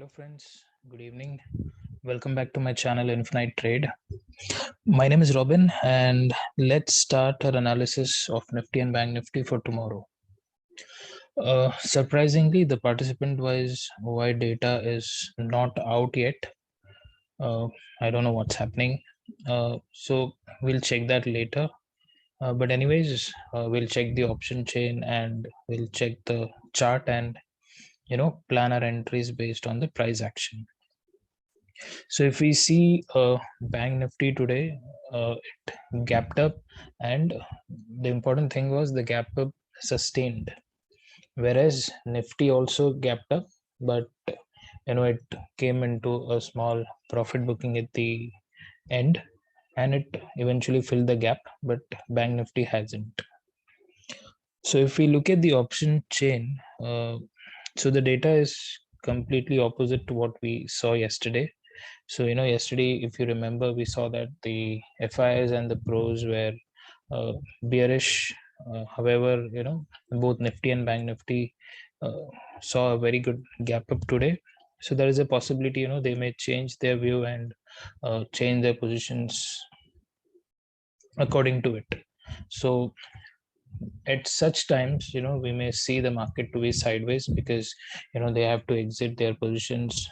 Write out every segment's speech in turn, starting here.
Hello friends, good evening. Welcome back to my channel Infinite Trade. My name is Robin and let's start our analysis of Nifty and Bank Nifty for tomorrow. Surprisingly, the participant-wise Y data is not out yet. I don't know what's happening. So we'll check that later. But anyways, we'll check the option chain and we'll check the chart and plan our entries based on the price action. So if we see Bank Nifty today, it gapped up, and the important thing was the gap up sustained, whereas Nifty also gapped up, but it came into a small profit booking at the end, and it eventually filled the gap, but Bank Nifty hasn't. So if we look at the option chain, so the data is completely opposite to what we saw yesterday. So yesterday, if you remember, we saw that the FIs and the pros were bearish. However, both Nifty and Bank Nifty saw a very good gap up today. So there is a possibility they may change their view and change their positions according to it. So at such times we may see the market to be sideways because they have to exit their positions,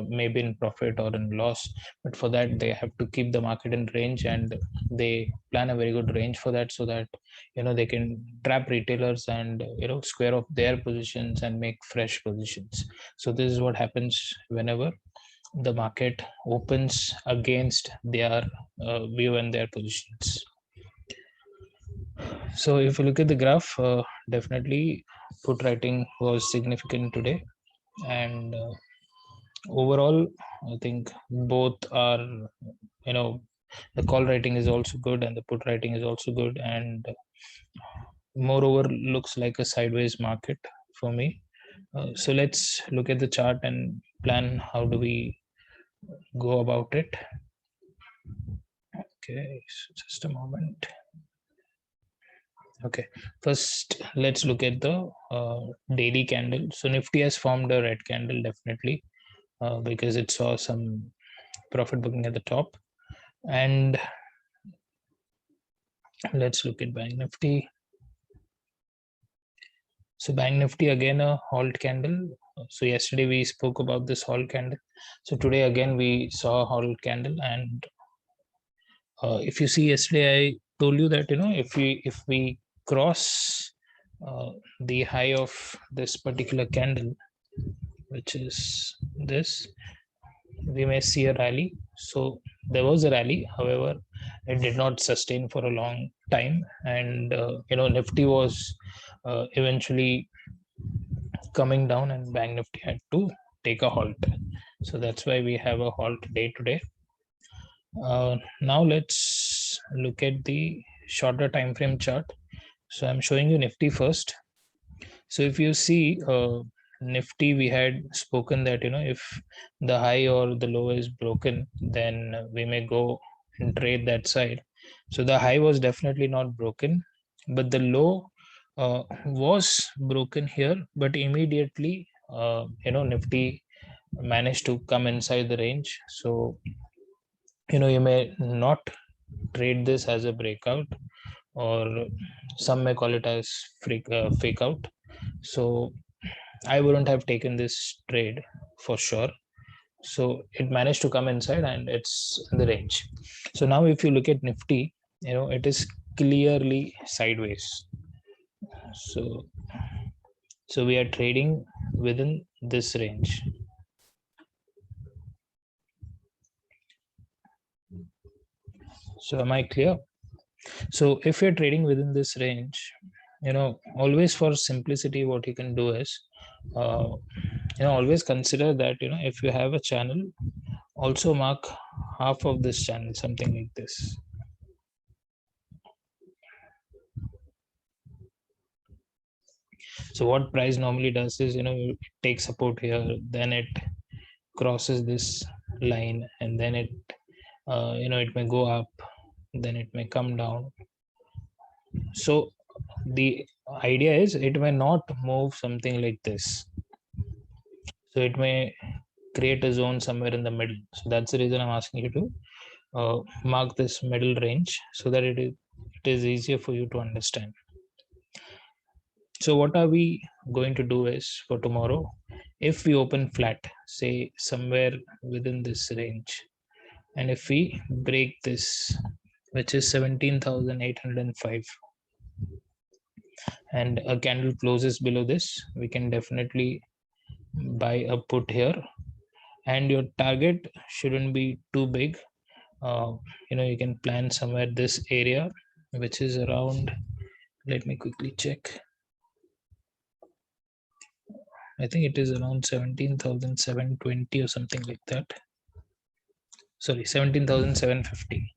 maybe in profit or in loss, but for that they have to keep the market in range, and they plan a very good range for that, so that they can trap retailers and square off their positions and make fresh positions. So this is what happens whenever the market opens against their view and their positions. So if you look at the graph, definitely put writing was significant today, and overall I think both are, the call writing is also good and the put writing is also good, and moreover looks like a sideways market for me. So let's look at the chart and plan how do we go about it. Okay, so just a moment. Okay, first let's look at the daily candle. So Nifty has formed a red candle, definitely, because it saw some profit booking at the top. And let's look at Bank Nifty. So Bank Nifty, again a halt candle. So yesterday we spoke about this halt candle. So today again we saw a halt candle, and if you see, yesterday I told you that if we cross the high of this particular candle, which is this, we may see a rally. So there was a rally, however it did not sustain for a long time, and Nifty was eventually coming down, and Bank Nifty had to take a halt. So that's why we have a halt day today. Now let's look at the shorter time frame chart. So I'm showing you Nifty first. So if you see Nifty, we had spoken that if the high or the low is broken, then we may go and trade that side. So the high was definitely not broken, but the low was broken here, but immediately Nifty managed to come inside the range. So you may not trade this as a breakout, or some may call it as fake out. So I wouldn't have taken this trade for sure. So it managed to come inside and it's in the range. So now if you look at Nifty, it is clearly sideways. So we are trading within this range. So am I clear? So if you're trading within this range, always for simplicity, what you can do is always consider that if you have a channel, also mark half of this channel, something like this. So what price normally does is it takes support here, then it crosses this line, and then it it may go up, then it may come down. So the idea is it may not move something like this. So it may create a zone somewhere in the middle. So that's the reason I'm asking you to mark this middle range so that it is easier for you to understand. So what are we going to do is, for tomorrow, if we open flat, say somewhere within this range, and if we break this, which is 17,805, and a candle closes below this, we can definitely buy a put here. And your target shouldn't be too big. You can plan somewhere this area, which is around, let me quickly check. I think it is around 17,720 or something like that. Sorry, 17,750.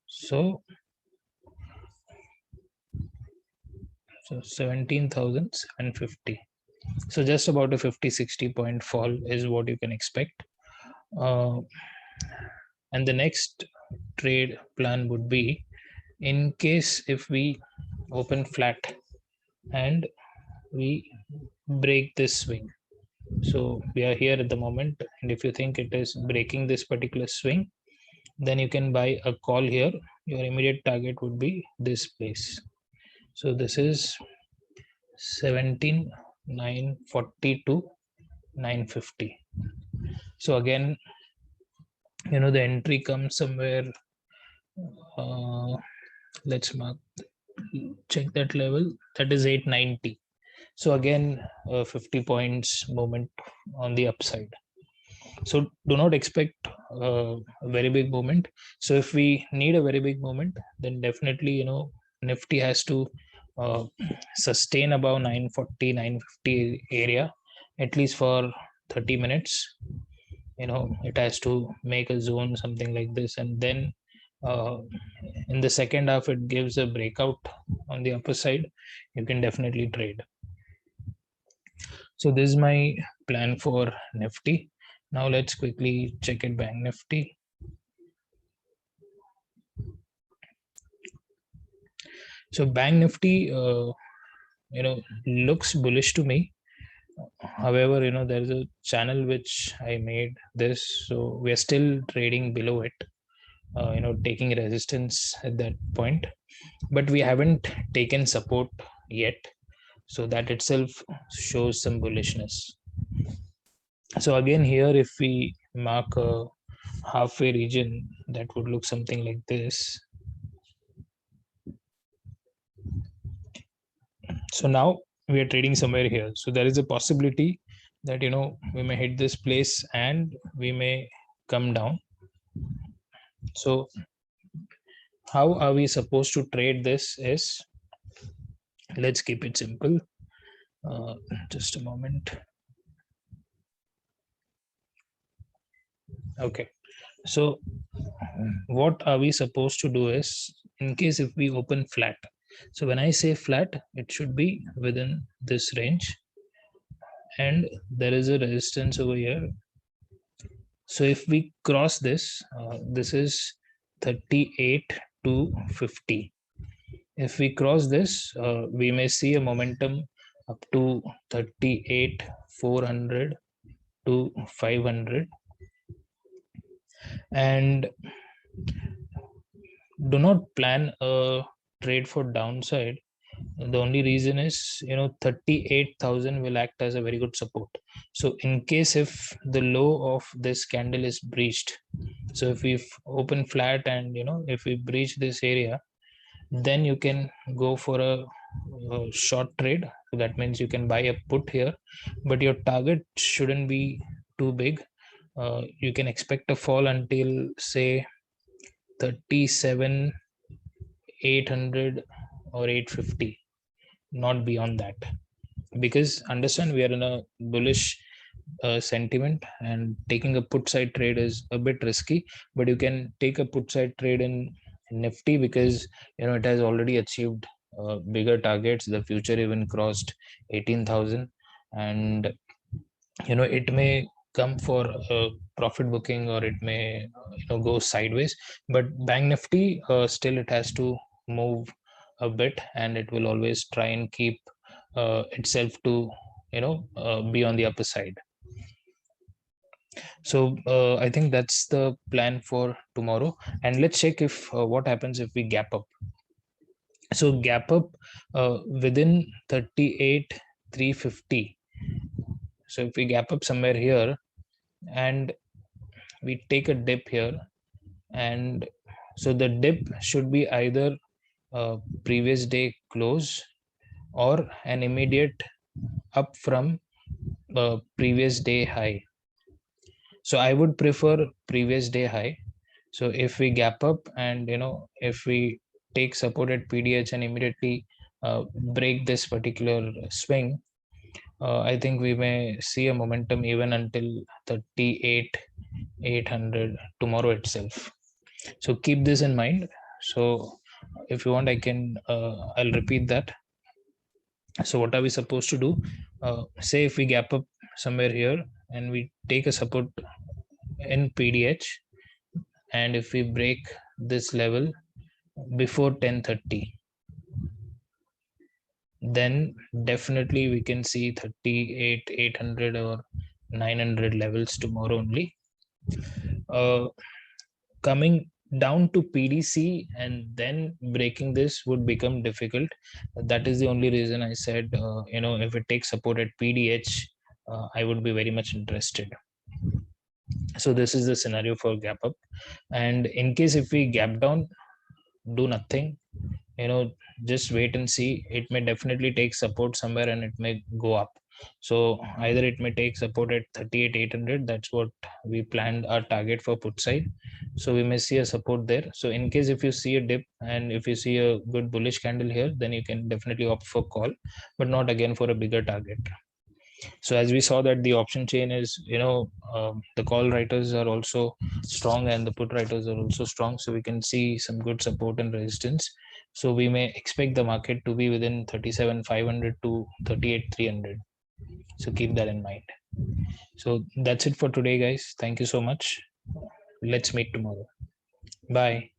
So 17,750. So just about a 50-60 point fall is what you can expect. And the next trade plan would be, in case if we open flat and we break this swing. So we are here at the moment, and if you think it is breaking this particular swing, then you can buy a call here. Your immediate target would be this place. So this is 17,940 to 950. So again, the entry comes somewhere, let's check that level, that is 890. So again, 50 points movement on the upside. So do not expect a very big movement. So if we need a very big movement, then definitely Nifty has to sustain above 940 950 area at least for 30 minutes. It has to make a zone, something like this, and then in the second half it gives a breakout on the upper side, you can definitely trade. So this is my plan for Nifty. Now let's quickly check it Bank Nifty. So Bank Nifty looks bullish to me. However, there is a channel which I made this, so we are still trading below it, taking resistance at that point, but we haven't taken support yet, so that itself shows some bullishness. So again, here if we mark a halfway region, that would look something like this. So now we are trading somewhere here, so there is a possibility that we may hit this place and we may come down. So how are we supposed to trade this is, let's keep it simple. Just a moment. Okay, so what are we supposed to do is, in case if we open flat, so when I say flat, it should be within this range, and there is a resistance over here. So if we cross this, this is 38 to 50. If we cross this, we may see a momentum up to 38 400 to 500. And do not plan a trade for downside. The only reason is 38,000 will act as a very good support. So in case if the low of this candle is breached, so if we open flat and if we breach this area, then you can go for a short trade. So that means you can buy a put here, but your target shouldn't be too big. You can expect a fall until say 37 800 or 850, not beyond that, because understand we are in a bullish sentiment, and taking a put side trade is a bit risky. But you can take a put side trade in Nifty because it has already achieved bigger targets. The future even crossed 18,000, and it may come for profit booking, or it may go sideways. But Bank Nifty, still it has to move a bit, and it will always try and keep itself to be on the upper side. So I think that's the plan for tomorrow. And let's check if what happens if we gap up. So gap up within 38,350. So if we gap up somewhere here and we take a dip here, and so the dip should be either previous day close or an immediate up from previous day high. So I would prefer previous day high. So if we gap up and if we take support at PDH and immediately break this particular swing, I think we may see a momentum even until 38,800 tomorrow itself. So keep this in mind. So if you want, I'll repeat that. So what are we supposed to do? Say if we gap up somewhere here and we take a support in PDH, and if we break this level before 10:30, then definitely we can see 38,800 or 900 levels tomorrow only. Coming down to PDC and then breaking this would become difficult. That is the only reason I said, if it takes support at PDH, I would be very much interested. So this is the scenario for gap up. And in case if we gap down, do nothing, just wait and see. It may definitely take support somewhere and it may go up. So either it may take support at 38,800. That's what we planned our target for put side. So we may see a support there. So in case if you see a dip and if you see a good bullish candle here, then you can definitely opt for call, but not again for a bigger target. So as we saw that the option chain is, the call writers are also strong and the put writers are also strong. So we can see some good support and resistance. So we may expect the market to be within 37,500 to 38,300. So keep that in mind. So that's it for today, guys. Thank you so much. Let's meet tomorrow. Bye.